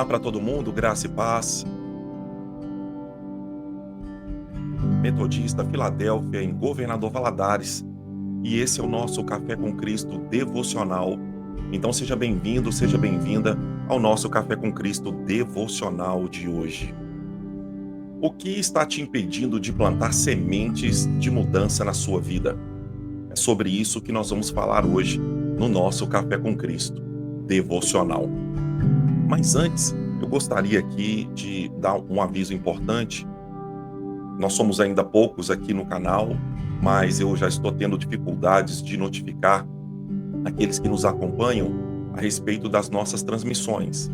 Olá para todo mundo, graça e paz. Metodista Filadélfia, em Governador Valadares. E esse é o nosso Café com Cristo devocional. Então seja bem-vindo, seja bem-vinda ao nosso Café com Cristo devocional de hoje. O que está te impedindo de plantar sementes de mudança na sua vida? É sobre isso que nós vamos falar hoje no nosso Café com Cristo devocional. Mas antes, eu gostaria aqui de dar um aviso importante. Nós somos ainda poucos aqui no canal, mas eu já estou tendo dificuldades de notificar aqueles que nos acompanham a respeito das nossas transmissões.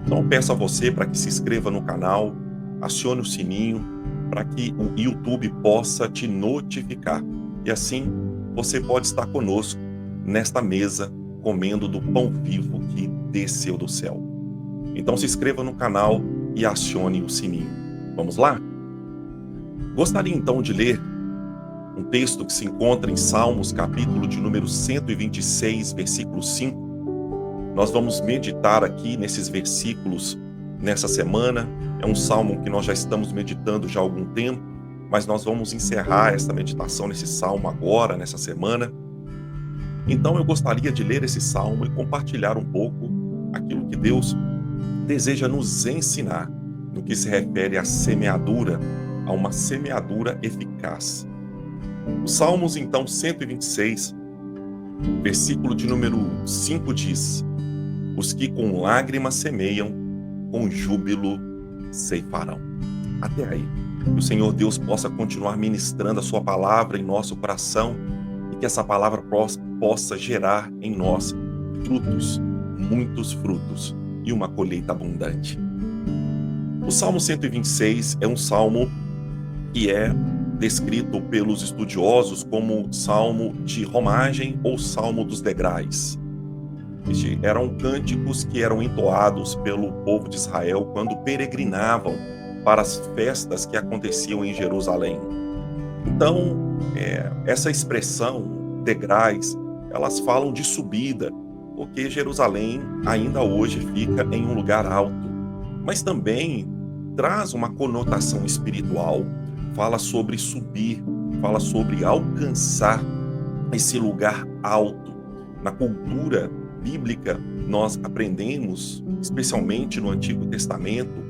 Então eu peço a você para que se inscreva no canal, acione o sininho para que o YouTube possa te notificar. E assim você pode estar conosco nesta mesa comendo do pão vivo que desceu do céu. Então se inscreva no canal e acione o sininho. Vamos lá? Gostaria então de ler um texto que se encontra em Salmos, capítulo de número 126, versículo 5. Nós vamos meditar aqui nesses versículos nessa semana. É um salmo que nós já estamos meditando já há algum tempo, mas nós vamos encerrar essa meditação nesse salmo agora, nessa semana. Então eu gostaria de ler esse salmo e compartilhar um pouco aquilo que Deus deseja nos ensinar no que se refere à semeadura, a uma semeadura eficaz. Os Salmos, então, 126, versículo de número 5 diz: os que com lágrimas semeiam, com júbilo ceifarão. Até aí. Que o Senhor Deus possa continuar ministrando a sua palavra em nosso coração e que essa palavra possa gerar em nós frutos, muitos frutos e uma colheita abundante. O Salmo 126 é um salmo que é descrito pelos estudiosos como salmo de romagem ou salmo dos degraus. Eram cânticos que eram entoados pelo povo de Israel quando peregrinavam para as festas que aconteciam em Jerusalém. Então, essa expressão degraus, elas falam de subida, porque Jerusalém ainda hoje fica em um lugar alto, mas também traz uma conotação espiritual, fala sobre subir, fala sobre alcançar esse lugar alto. Na cultura bíblica, nós aprendemos, especialmente no Antigo Testamento,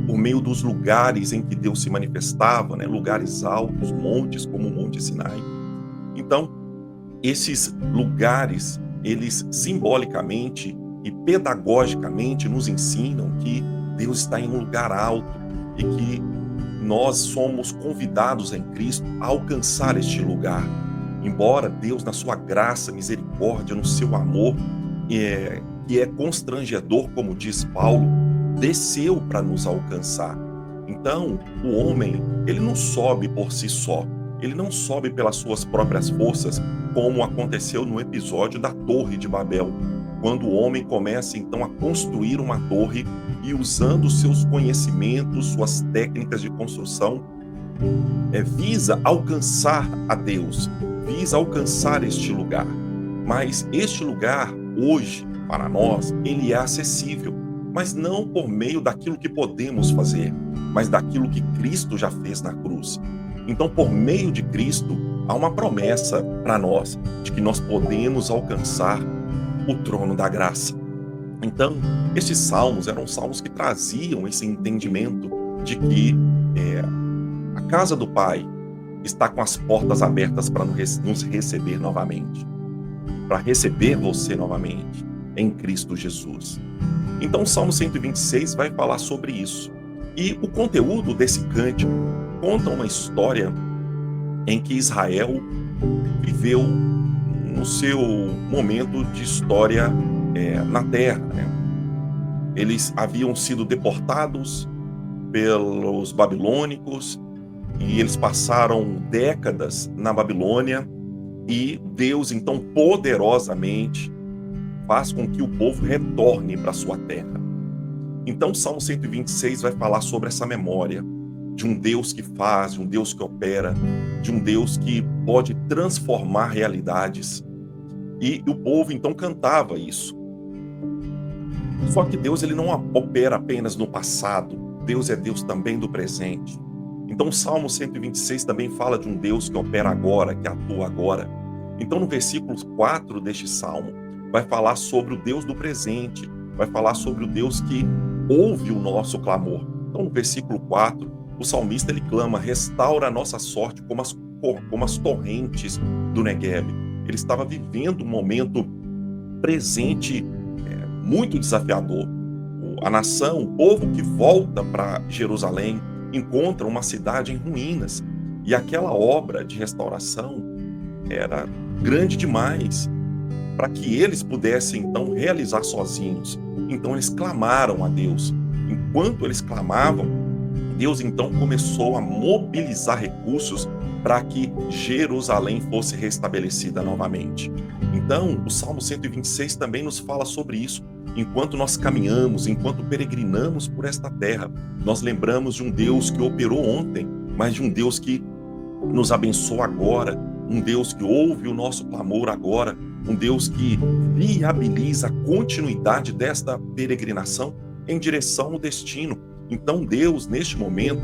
por meio dos lugares em que Deus se manifestava, né? Lugares altos, montes como o Monte Sinai. Então, esses lugares, eles simbolicamente e pedagogicamente nos ensinam que Deus está em um lugar alto e que nós somos convidados em Cristo a alcançar este lugar. Embora Deus, na sua graça, misericórdia, no seu amor, que é constrangedor, como diz Paulo, desceu para nos alcançar. Então, o homem, ele não sobe por si só. Ele não sobe pelas suas próprias forças, como aconteceu no episódio da Torre de Babel, quando o homem começa então a construir uma torre e, usando seus conhecimentos, suas técnicas de construção, visa alcançar a Deus, visa alcançar este lugar. Mas este lugar, hoje, para nós, ele é acessível, mas não por meio daquilo que podemos fazer, mas daquilo que Cristo já fez na cruz. Então, por meio de Cristo, há uma promessa para nós de que nós podemos alcançar o trono da graça. Então, esses salmos eram salmos que traziam esse entendimento de que a casa do Pai está com as portas abertas para nos receber novamente, para receber você novamente em Cristo Jesus. Então, o Salmo 126 vai falar sobre isso. E o conteúdo desse cântico conta uma história em que Israel viveu no seu momento de história na terra, né? Eles haviam sido deportados pelos babilônicos e eles passaram décadas na Babilônia, e Deus então poderosamente faz com que o povo retorne para sua terra. Então o Salmo 126 vai falar sobre essa memória de um Deus que faz, de um Deus que opera, de um Deus que pode transformar realidades. E o povo então cantava isso. Só que Deus ele não opera apenas no passado, Deus é Deus também do presente. Então o Salmo 126 também fala de um Deus que opera agora, que atua agora. Então no versículo 4 deste Salmo, vai falar sobre o Deus do presente, vai falar sobre o Deus que ouve o nosso clamor. Então no versículo 4, o salmista ele clama: restaura a nossa sorte como as torrentes do Negueb. Ele estava vivendo um momento presente muito desafiador. A nação, o povo que volta para Jerusalém, encontra uma cidade em ruínas. E aquela obra de restauração era grande demais para que eles pudessem então realizar sozinhos. Então eles clamaram a Deus. Enquanto eles clamavam, Deus então começou a mobilizar recursos para que Jerusalém fosse restabelecida novamente. Então, o Salmo 126 também nos fala sobre isso. Enquanto nós caminhamos, enquanto peregrinamos por esta terra, nós lembramos de um Deus que operou ontem, mas de um Deus que nos abençoa agora, um Deus que ouve o nosso clamor agora, um Deus que viabiliza a continuidade desta peregrinação em direção ao destino. Então Deus, neste momento,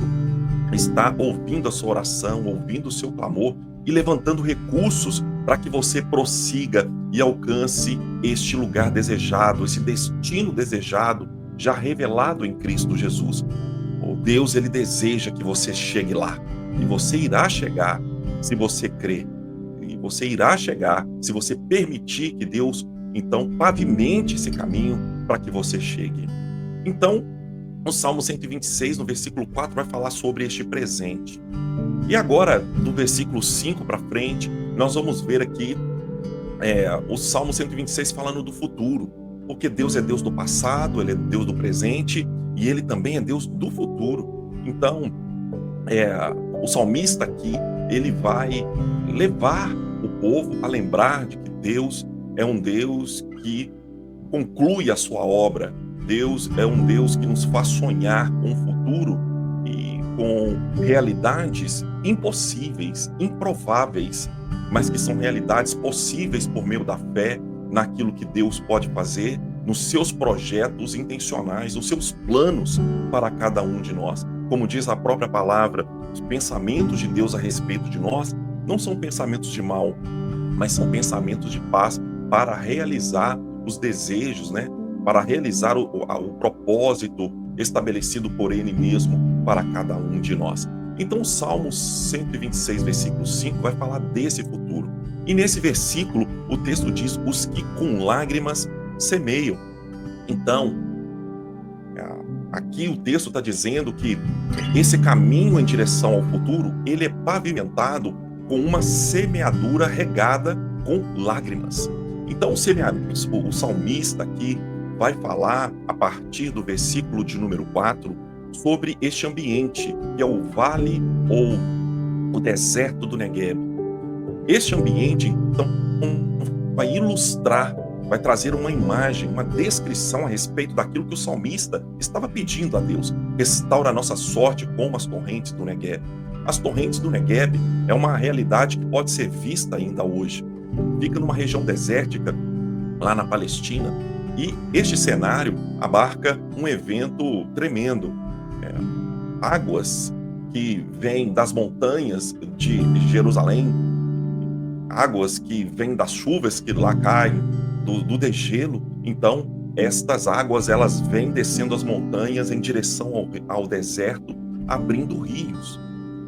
está ouvindo a sua oração, ouvindo o seu clamor e levantando recursos para que você prossiga e alcance este lugar desejado, esse destino desejado, já revelado em Cristo Jesus. O Deus, ele deseja que você chegue lá. E você irá chegar se você crer. E você irá chegar se você permitir que Deus, então, pavimente esse caminho para que você chegue. Então, o Salmo 126, no versículo 4, vai falar sobre este presente. E agora, do versículo 5 para frente, nós vamos ver aqui o Salmo 126 falando do futuro. Porque Deus é Deus do passado, Ele é Deus do presente e Ele também é Deus do futuro. Então, o salmista aqui, ele vai levar o povo a lembrar de que Deus é um Deus que conclui a sua obra. Deus é um Deus que nos faz sonhar com o futuro e com realidades impossíveis, improváveis, mas que são realidades possíveis por meio da fé naquilo que Deus pode fazer, nos seus projetos intencionais, nos seus planos para cada um de nós. Como diz a própria palavra, os pensamentos de Deus a respeito de nós não são pensamentos de mal, mas são pensamentos de paz para realizar os desejos, para realizar o propósito estabelecido por Ele mesmo para cada um de nós. Então o Salmo 126, versículo 5 vai falar desse futuro. E nesse versículo o texto diz: os que com lágrimas semeiam. Então, aqui o texto está dizendo que esse caminho em direção ao futuro, ele é pavimentado com uma semeadura regada com lágrimas. Então o salmista aqui vai falar, a partir do versículo de número 4, sobre este ambiente, que é o vale ou o deserto do Negueb. Este ambiente, então, vai ilustrar, vai trazer uma imagem, uma descrição a respeito daquilo que o salmista estava pedindo a Deus. Restaura a nossa sorte como as torrentes do Negueb. As torrentes do Negueb é uma realidade que pode ser vista ainda hoje. Fica numa região desértica, lá na Palestina, e este cenário abarca um evento tremendo. Águas que vêm das montanhas de Jerusalém, águas que vêm das chuvas que lá caem, do degelo. Então, estas águas, elas vêm descendo as montanhas em direção ao deserto, abrindo rios.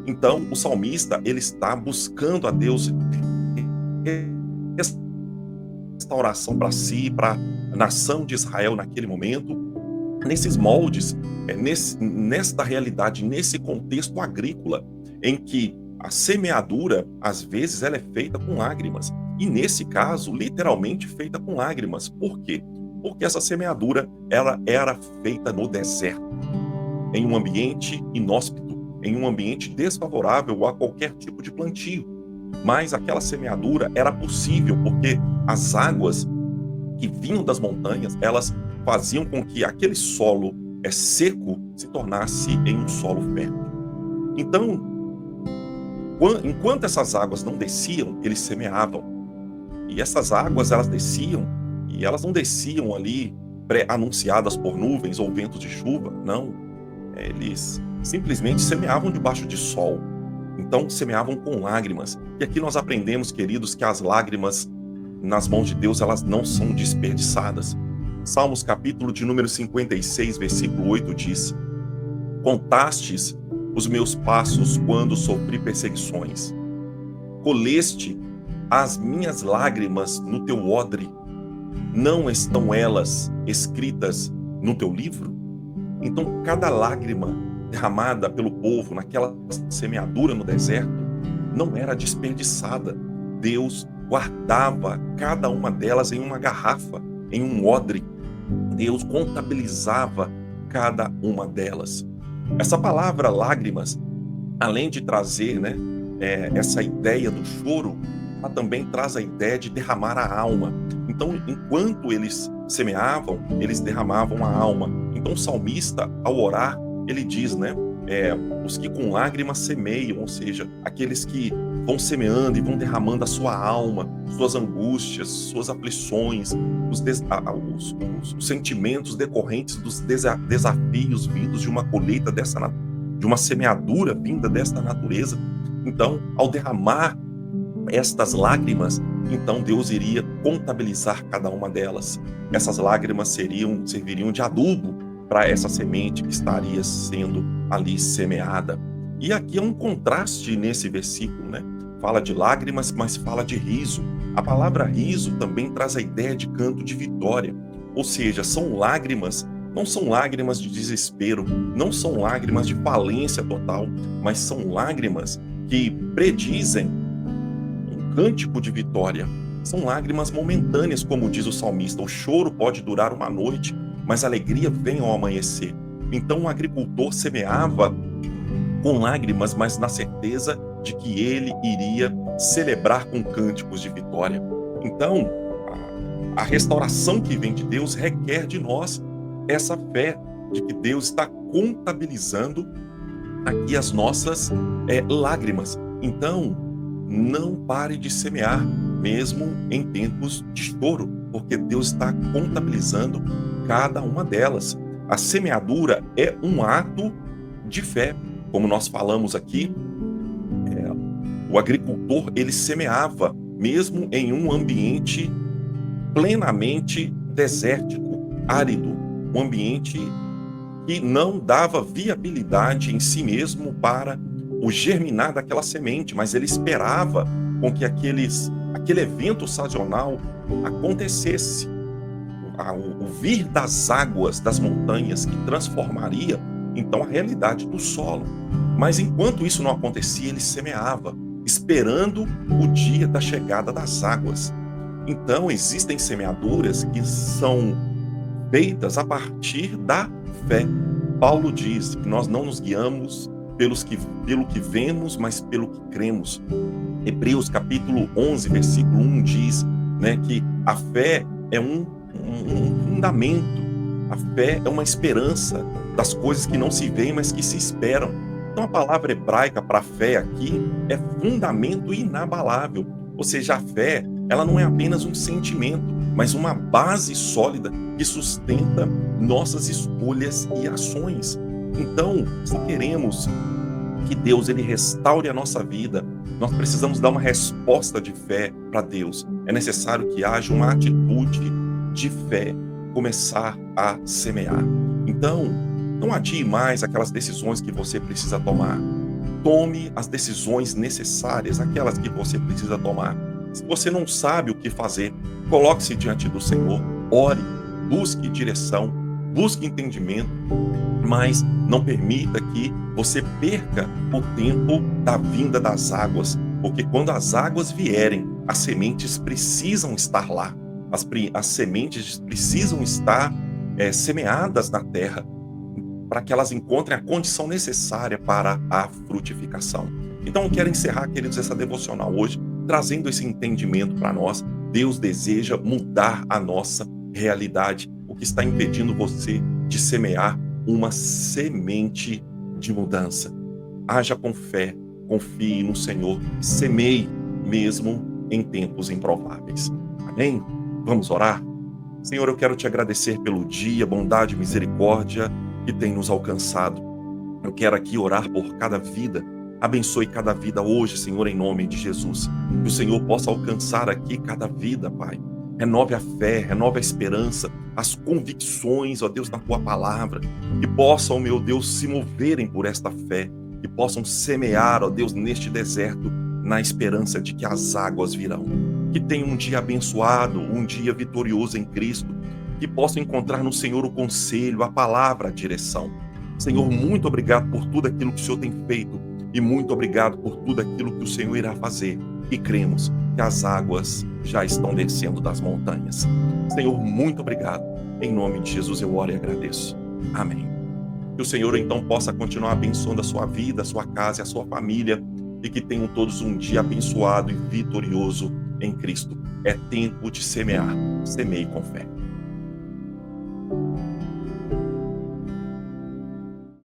Então, o salmista, ele está buscando a Deus restauração para si, para a nação de Israel naquele momento, nesses moldes, nesta realidade, nesse contexto agrícola, em que a semeadura, às vezes, ela é feita com lágrimas. E nesse caso, literalmente feita com lágrimas. Por quê? Porque essa semeadura, ela era feita no deserto, em um ambiente inóspito, em um ambiente desfavorável a qualquer tipo de plantio. Mas aquela semeadura era possível porque as águas que vinham das montanhas, elas faziam com que aquele solo seco se tornasse em um solo fértil. Então, enquanto essas águas não desciam, eles semeavam. E essas águas, elas desciam, e elas não desciam ali pré-anunciadas por nuvens ou ventos de chuva. Não, eles simplesmente semeavam debaixo de sol. Então, semeavam com lágrimas. E aqui nós aprendemos, queridos, que as lágrimas nas mãos de Deus, elas não são desperdiçadas. Salmos capítulo de número 56, versículo 8 diz: Contastes os meus passos quando sofri perseguições. Coleste as minhas lágrimas no teu odre. Não estão elas escritas no teu livro? Então, cada lágrima derramada pelo povo naquela semeadura no deserto não era desperdiçada. Deus guardava cada uma delas em uma garrafa, em um odre. Deus contabilizava cada uma delas. Essa palavra lágrimas, além de trazer, essa ideia do choro, ela também traz a ideia de derramar a alma. Então, enquanto eles semeavam, eles derramavam a alma. Então, o salmista, ao orar, ele diz, os que com lágrimas semeiam, ou seja, aqueles que vão semeando e vão derramando a sua alma, suas angústias, suas aflições, os sentimentos decorrentes dos desafios vindos de uma colheita de uma semeadura vinda desta natureza. Então, ao derramar estas lágrimas, então Deus iria contabilizar cada uma delas. Essas lágrimas serviriam de adubo para essa semente que estaria sendo ali semeada. E aqui é um contraste nesse versículo, Fala de lágrimas, mas fala de riso. A palavra riso também traz a ideia de canto de vitória. Ou seja, são lágrimas, não são lágrimas de desespero, não são lágrimas de falência total, mas são lágrimas que predizem um cântico de vitória. São lágrimas momentâneas, como diz o salmista. O choro pode durar uma noite, mas a alegria vem ao amanhecer. Então o agricultor semeava com lágrimas, mas na certeza de que ele iria celebrar com cânticos de vitória. Então, a restauração que vem de Deus requer de nós essa fé de que Deus está contabilizando aqui as nossas lágrimas. Então, não pare de semear, mesmo em tempos de choro, porque Deus está contabilizando cada uma delas. A semeadura é um ato de fé. Como nós falamos aqui, o agricultor, ele semeava, mesmo em um ambiente plenamente desértico, árido, um ambiente que não dava viabilidade em si mesmo para o germinar daquela semente, mas ele esperava com que aquele evento sazonal acontecesse. O vir das águas das montanhas que transformaria então a realidade do solo. Mas enquanto isso não acontecia, ele semeava, esperando o dia da chegada das águas. Então existem semeaduras que são feitas a partir da fé. Paulo diz que nós não nos guiamos pelo que vemos, mas pelo que cremos. Hebreus capítulo 11, versículo 1 diz que a fé é um fundamento. A fé é uma esperança das coisas que não se veem, mas que se esperam. Então a palavra hebraica para fé aqui é fundamento inabalável. Ou seja, a fé, ela não é apenas um sentimento, mas uma base sólida que sustenta nossas escolhas e ações. Então, se queremos que Deus ele restaure a nossa vida, nós precisamos dar uma resposta de fé para Deus. É necessário que haja uma atitude de fé, começar a semear. Então, não adie mais aquelas decisões que você precisa tomar. Tome as decisões necessárias, aquelas que você precisa tomar. Se você não sabe o que fazer, coloque-se diante do Senhor, ore, busque direção, busque entendimento, mas não permita que você perca o tempo da vinda das águas, porque quando as águas vierem, as sementes precisam estar lá. As sementes precisam estar semeadas na terra para que elas encontrem a condição necessária para a frutificação. Então eu quero encerrar, queridos, essa devocional hoje, trazendo esse entendimento para nós. Deus deseja mudar a nossa realidade, o que está impedindo você de semear uma semente de mudança. Haja com fé, confie no Senhor, semeie mesmo em tempos improváveis. Amém? Vamos orar? Senhor, eu quero te agradecer pelo dia, bondade e misericórdia que tem nos alcançado. Eu quero aqui orar por cada vida. Abençoe cada vida hoje, Senhor, em nome de Jesus. Que o Senhor possa alcançar aqui cada vida, Pai. Renove a fé, renove a esperança, as convicções, ó Deus, na tua palavra. Que possam, meu Deus, se moverem por esta fé. Que possam semear, ó Deus, neste deserto, na esperança de que as águas virão. Que tenham um dia abençoado, um dia vitorioso em Cristo. Que possam encontrar no Senhor o conselho, a palavra, a direção. Senhor, muito obrigado por tudo aquilo que o Senhor tem feito e muito obrigado por tudo aquilo que o Senhor irá fazer. E cremos que as águas já estão descendo das montanhas. Senhor, muito obrigado. Em nome de Jesus eu oro e agradeço. Amém. Que o Senhor então possa continuar abençoando a sua vida, a sua casa e a sua família e que tenham todos um dia abençoado e vitorioso em Cristo. É tempo de semear. Semeie com fé.